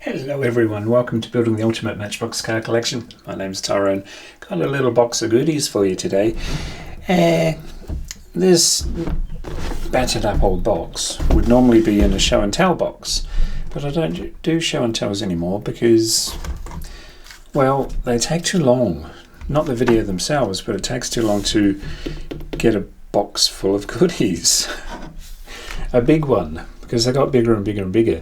Hello everyone, welcome to Building the Ultimate Matchbox Car Collection. My name's Tyrone. Got a little box of goodies for you today. This battered up old box would normally be in a show and tell box, but I don't do show and tells anymore because, well, they take too long. Not the video themselves, but it takes too long to get a box full of goodies. A big one, because they got bigger and bigger and bigger.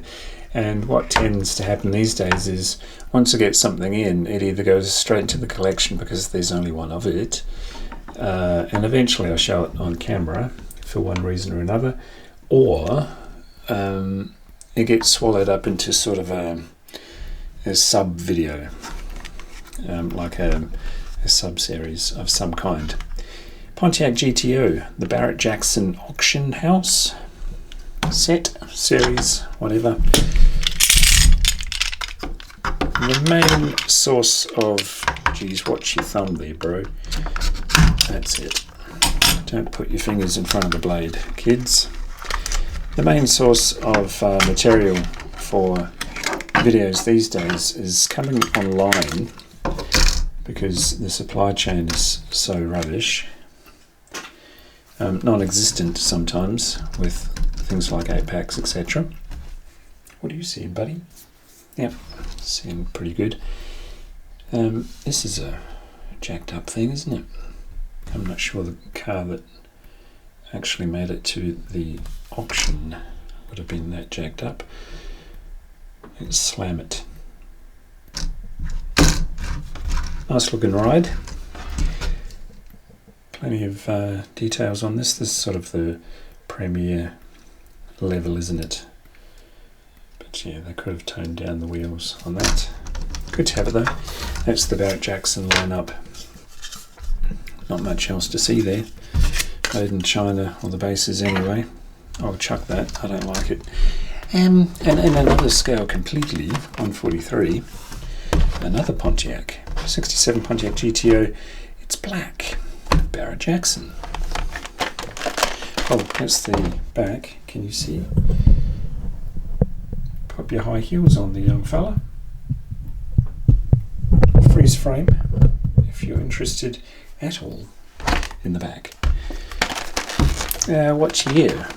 And what tends to happen these days is once I get something in, it either goes straight into the collection because there's only one of it, and eventually I'll show it on camera for one reason or another, or it gets swallowed up into sort of a sub video, like a sub-series of some kind. Pontiac GTO, the Barrett-Jackson auction house set, series, whatever. The main source of, geez, watch your thumb there, bro. That's it. Don't put your fingers in front of the blade, kids. The main source of material for videos these days is coming online because the supply chain is so rubbish. Non-existent sometimes with things like 8-packs, etc. What are you seeing, buddy? Yep, seeing pretty good. This is a jacked up thing, isn't it? I'm not sure the car that actually made it to the auction would have been that jacked up. Let's slam it. Nice looking ride. Plenty of details on this. This is sort of the premier level, isn't it? But yeah, they could have toned down the wheels on that. Good to have it though. That's the Barrett-Jackson lineup. Not much else to see there. Made in China on the bases anyway. I'll chuck that, I don't like it. And in another scale completely, 143, another Pontiac, 67 Pontiac GTO. It's black, Barrett-Jackson. Oh, that's the back. Can you see? Pop your high heels on, the young fella. Freeze frame, if you're interested at all in the back. What's here?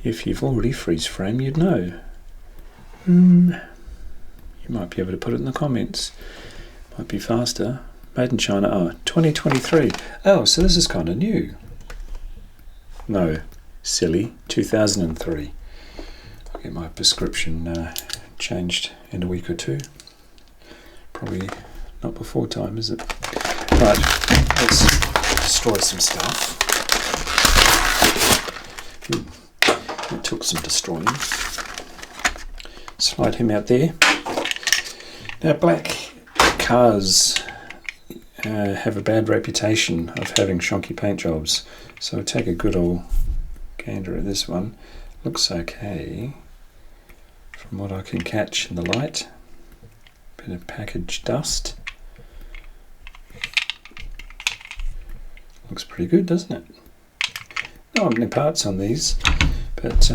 If you've already freeze frame, you'd know. You might be able to put it in the comments. Might be faster. Made in China. Oh, 2023. Oh, so this is kind of new. No, silly, 2003. I'll get my prescription changed in a week or two. Probably not before time, is it? Right, let's destroy some stuff. It took some destroying. Slide him out there. Now, black cars have a bad reputation of having shonky paint jobs, so take a good old gander at this one. Looks okay from what I can catch in the light. Bit of package dust. Looks pretty good, doesn't it? No opening parts on these, but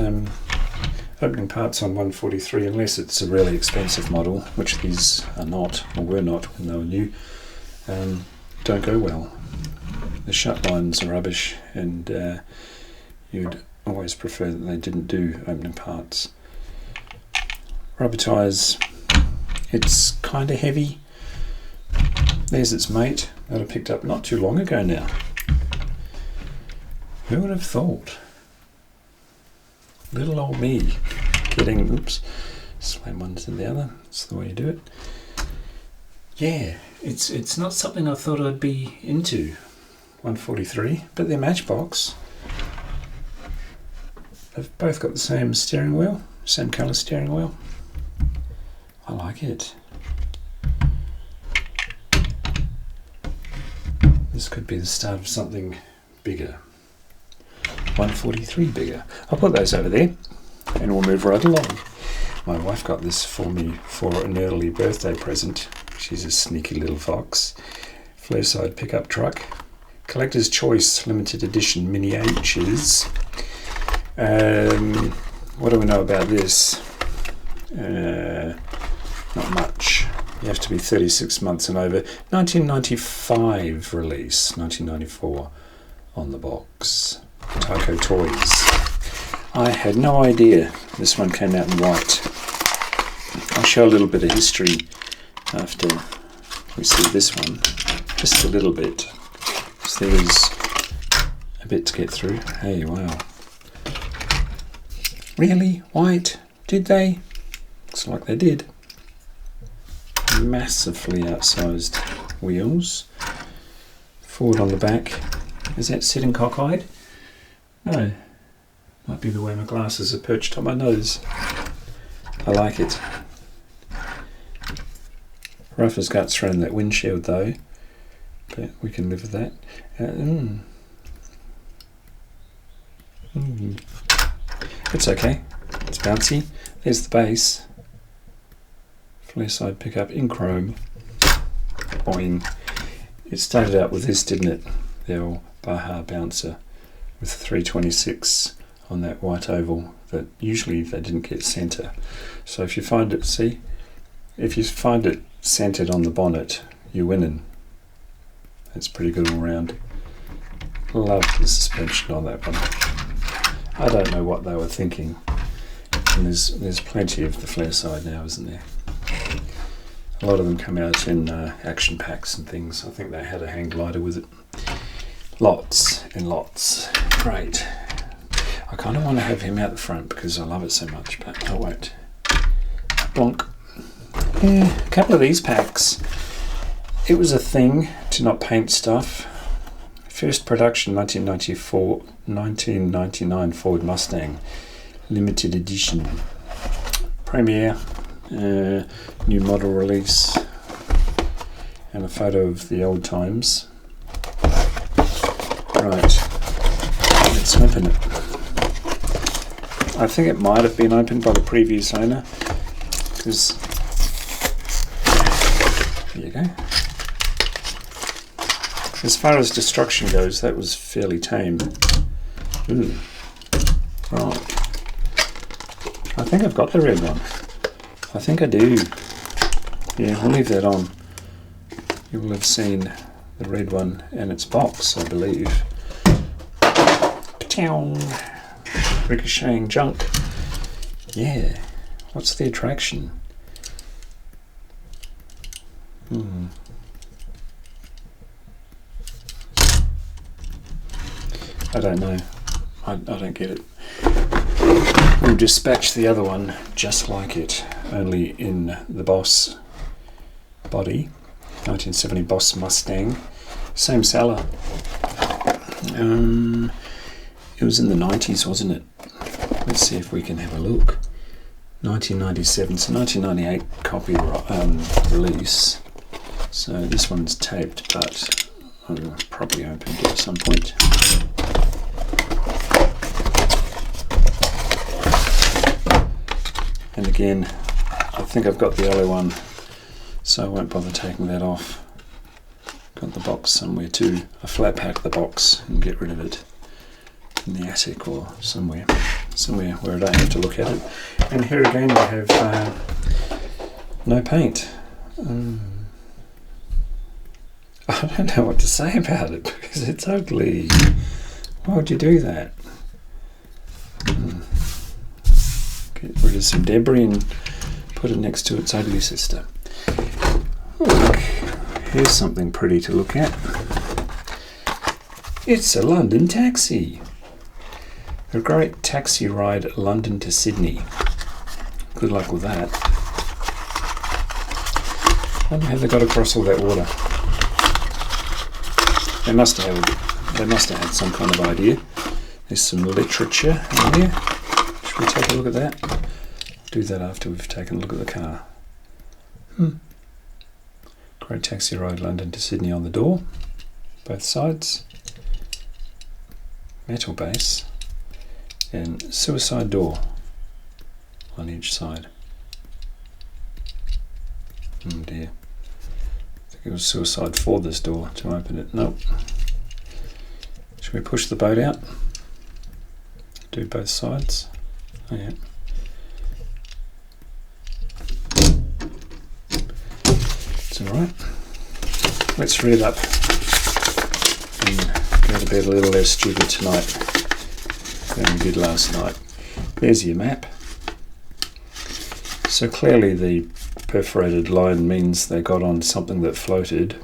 opening parts on 143, unless it's a really expensive model, which these are not, or were not when they were new, don't go well. The shut lines are rubbish, and you'd always prefer that they didn't do opening parts. Rubber tyres, it's kind of heavy. There's its mate that I picked up not too long ago now. Who would have thought? Little old me getting, oops, slam one to the other. That's the way you do it. Yeah, it's not something I thought I'd be into, 143, but they're Matchbox. They've both got the same steering wheel, same colour steering wheel. I like it. This could be the start of something bigger. 143 bigger. I'll put those over there and we'll move right along. My wife got this for me for an early birthday present. She's a sneaky little fox. Flareside pickup truck. Collector's Choice limited edition mini H's. What do we know about this? not much. You have to be 36 months and over. 1995 release, 1994 on the box. Tyco Toys. I had no idea this one came out in white. I'll show a little bit of history after we see this one. Just a little bit. Because there is a bit to get through. Hey, wow. Really? White? Did they? Looks like they did. Massively outsized wheels. Ford on the back. Is that sitting cockeyed? No. Might be the way my glasses are perched on my nose. I like it. Rough as guts around that windshield though. But we can live with that. It's okay. It's bouncy. There's the base. Flareside pickup in chrome. Boing. It started out with this, didn't it? The old Baja bouncer with 326 on that white oval that usually they didn't get centre. So if you find it, see? If you find it centred on the bonnet, you're winning. That's pretty good all round. Love the suspension on that one. I don't know what they were thinking. And there's plenty of the Flareside now, isn't there? A lot of them come out in action packs and things. I think they had a hang glider with it. Lots and lots. Great. I kind of want to have him out the front because I love it so much, but I won't. Bonk. Yeah, a couple of these packs. It was a thing to not paint stuff. First production 1999 Ford Mustang. Limited edition. Premiere. New model release. And a photo of the old times. Right. Let's open it. I think it might have been opened by the previous owner. Because there you go. As far as destruction goes, that was fairly tame. Ooh. Right. I think I've got the red one. I think I do. Yeah, we'll leave that on. You will have seen the red one and its box, I believe. Ka-chow. Ricocheting junk. Yeah. What's the attraction? I don't know. I don't get it. We'll dispatch the other one just like it, only in the Boss body. 1970 Boss Mustang. Same seller. It was in the 90s, wasn't it? Let's see if we can have a look. 1997, so 1998 copy release. So this one's taped, but I'll probably open it at some point. And again, I think I've got the yellow one, so I won't bother taking that off. Got the box somewhere too. I flat pack the box and get rid of it in the attic or somewhere where I don't have to look at it. And here again we have no paint. I don't know what to say about it because it's ugly. Why would you do that? Get rid of some debris and put it next to its ugly sister. Look, here's something pretty to look at. It's a London taxi. A great taxi ride London to Sydney. Good luck with that. I wonder how they got across all that water. They must have had some kind of idea. There's some literature in here. Should we take a look at that? Do that after we've taken a look at the car. Great taxi ride London to Sydney on the door. Both sides. Metal base. And suicide door on each side. Oh dear. I think it was suicide for this door to open it. Nope. Should we push the boat out? Do both sides. Oh yeah. alright. Let's read up and go to bed a little less stupid tonight than we did last night. There's your map. So clearly the perforated line means they got on something that floated.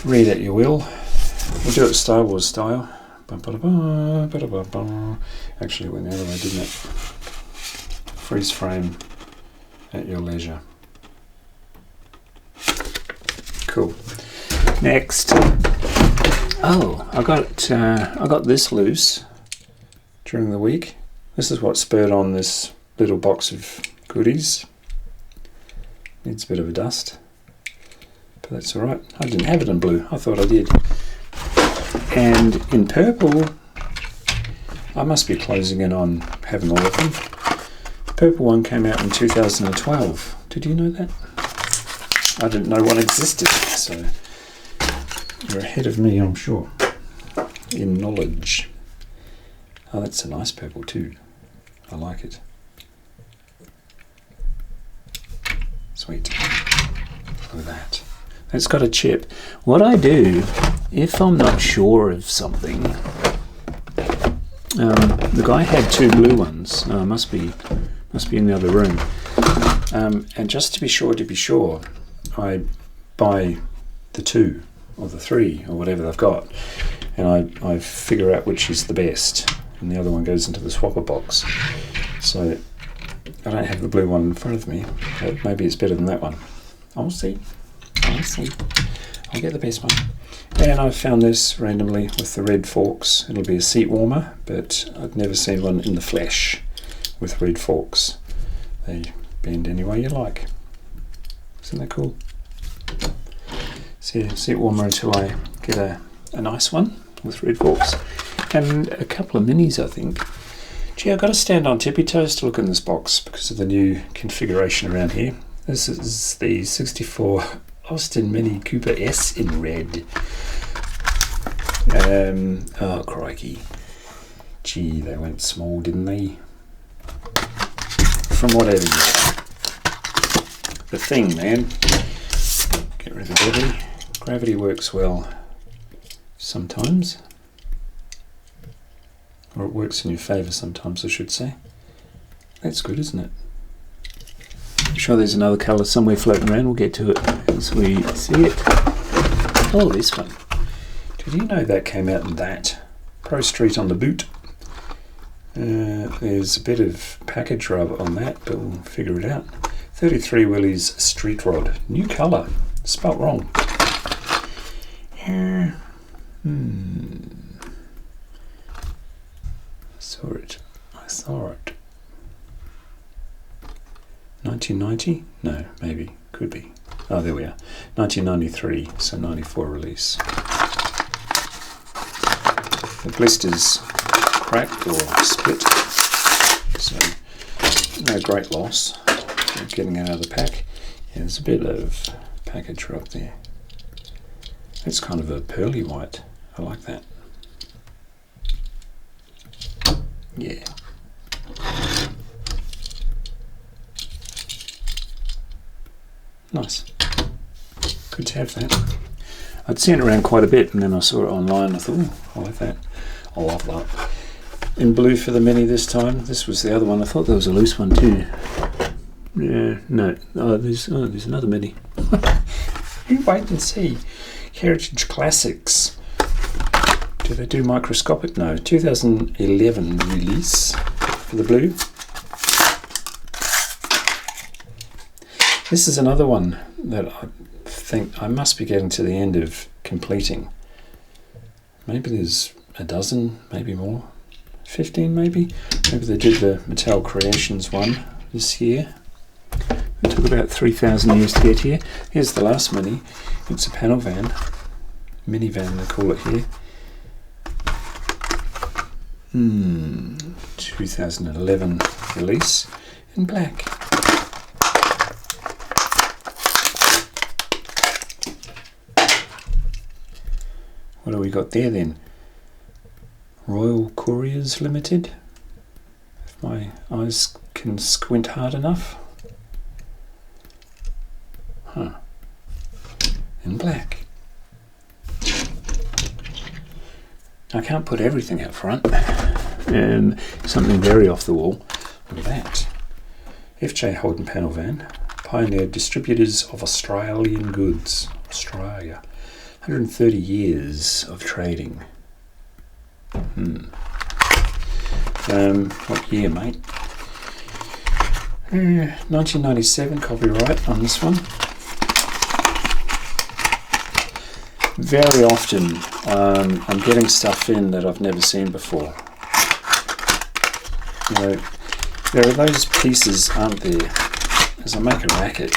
Read at your will. We'll do it Star Wars style. Actually, it went the other way, didn't it? Freeze frame at your leisure. Cool. Next. Oh, I got this loose during the week. This is what spurred on this little box of goodies. Needs a bit of a dust, but that's alright. I didn't have it in blue. I thought I did. And in purple, I must be closing in on having all of them. The purple one came out in 2012. Did you know that? I didn't know one existed, so you're ahead of me, I'm sure, in knowledge. Oh, that's a nice purple too. I like it. Sweet. Look at that. It's got a chip. What I do, if I'm not sure of something, the guy had two blue ones. Must be in the other room. And just to be sure, I buy the two or the three or whatever they've got, and I figure out which is the best, and the other one goes into the swapper box. So I don't have the blue one in front of me, but maybe it's better than that one. I'll see. I'll get the best one. And I found this randomly with the red forks. It'll be a seat warmer, but I'd never seen one in the flesh with red forks. They bend any way you like. Isn't that cool? So yeah, seat warmer until I get a nice one with red forks. And a couple of minis, I think. Gee, I've got to stand on tippy toes to look in this box because of the new configuration around here. This is the 64 Austin Mini Cooper S in red. Oh, crikey. Gee, they went small, didn't they? From whatever you are. The thing, man. Get rid of gravity. Gravity works well sometimes. Or it works in your favour sometimes, I should say. That's good, isn't it? I'm sure there's another colour somewhere floating around. We'll get to it as we see it. Oh, this one. Did you know that came out in that? Pro Street on the boot. There's a bit of package rub on that, but we'll figure it out. 33 Willies Street Rod. New colour. Spelt wrong. I saw it. 1990? No, maybe. Could be. Oh, there we are. 1993, so 94 release. The blister's cracked or split, so no great loss. Getting it out of the pack. Yeah, there's a bit of package rub there. It's kind of a pearly white. I like that. Yeah. Nice. Good to have that. I'd seen it around quite a bit, and then I saw it online. I thought, oh, I like that. I love that. In blue for the Mini this time. This was the other one. I thought there was a loose one too. Yeah, no. Oh, there's another Mini. You wait and see. Heritage Classics. Do they do microscopic? No. 2011 release for the blue. This is another one that I think I must be getting to the end of completing. Maybe there's a dozen, maybe more. 15 maybe? Maybe they did the Mattel Creations one this year. It took about 3,000 years to get here. Here's the last Mini. It's a panel van. Minivan they call it here. 2011 release in black. What do we got there then? Royal Couriers Limited. If my eyes can squint hard enough. Huh. In black. I can't put everything out front. And something very off the wall. Look at that. FJ Holden panel van. Pioneer Distributors of Australian Goods. Australia. 130 years of trading. What year, mate? 1997 copyright on this one. Very often I'm getting stuff in that I've never seen before. You know, there are those pieces, aren't there, as I make a racket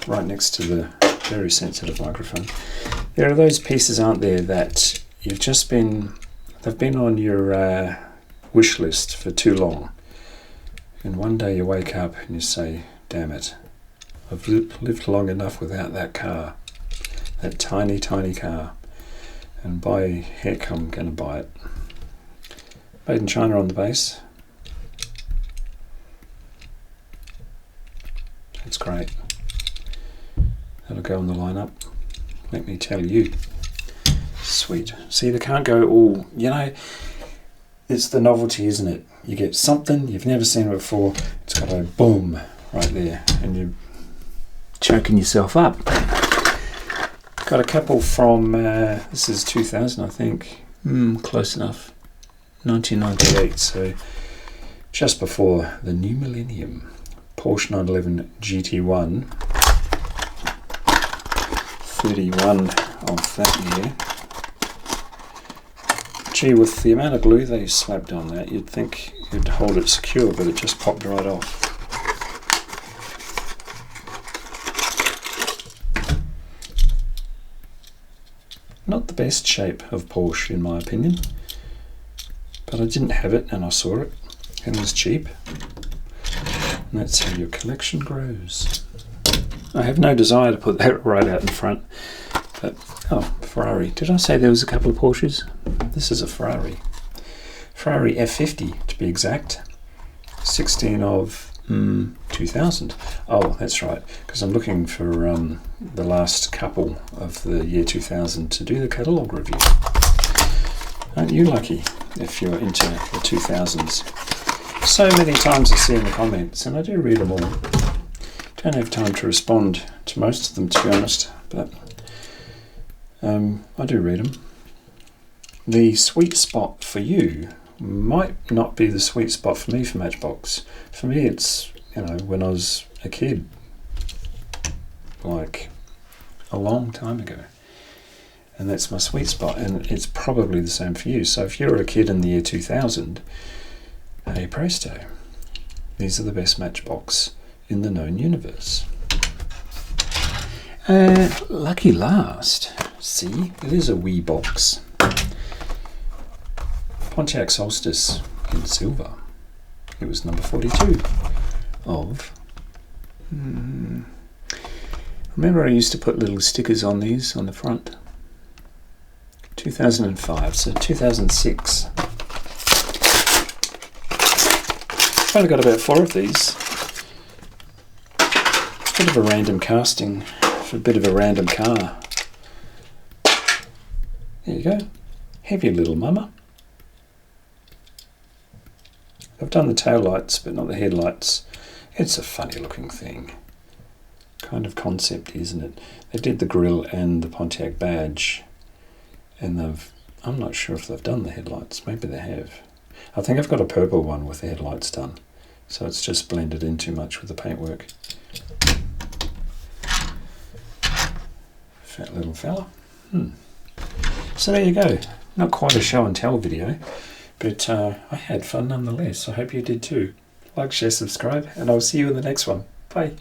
right next to the very sensitive microphone. There are those pieces, aren't there, that you've just been, they've been on your wish list for too long. And one day you wake up and you say, damn it, I've lived long enough without that car. That tiny, tiny car. And by heck, I'm going to buy it. Made in China on the base. That's great. That'll go on the lineup. Let me tell you. Sweet. See, they can't go all, you know, it's the novelty, isn't it? You get something you've never seen before, it's got a boom right there, and you're choking yourself up. Got a couple from, this is 2000, I think. Close enough. 1998, so just before the new millennium. Porsche 911 GT1. 31 of that year. Gee, with the amount of glue they slapped on that, you'd think you'd hold it secure, but it just popped right off. Not the best shape of Porsche, in my opinion, but I didn't have it and I saw it, and it was cheap. And that's how your collection grows. I have no desire to put that right out in front, but oh, Ferrari. Did I say there was a couple of Porsches? This is a Ferrari. Ferrari F50 to be exact. 16 of 2000. Oh, that's right, because I'm looking for the last couple of the year 2000 to do the catalogue review. Aren't you lucky if you're into the 2000s? So many times I see in the comments, and I do read them all. Don't have time to respond to most of them, to be honest, but I do read them. The sweet spot for you might not be the sweet spot for me for Matchbox. For me, it's, you know, when I was a kid, like a long time ago, and that's my sweet spot, and it's probably the same for you. So if you're a kid in the year 2000, hey presto, these are the best Matchbox in the known universe. Lucky last, see, it is a wee box. Pontiac Solstice in silver. It was number 42 of... Remember I used to put little stickers on these on the front? 2005, so 2006. I've only got about 4 of these. Bit of a random casting for a bit of a random car. There you go. Have your little mama. I've done the tail lights, but not the headlights. It's a funny looking thing. Kind of concept, isn't it? They did the grille and the Pontiac badge, and I'm not sure if they've done the headlights. Maybe they have. I think I've got a purple one with the headlights done, so it's just blended in too much with the paintwork. Fat little fella. So there you go. Not quite a show and tell video, but I had fun nonetheless. I hope you did too. Like, share, subscribe, and I'll see you in the next one. Bye.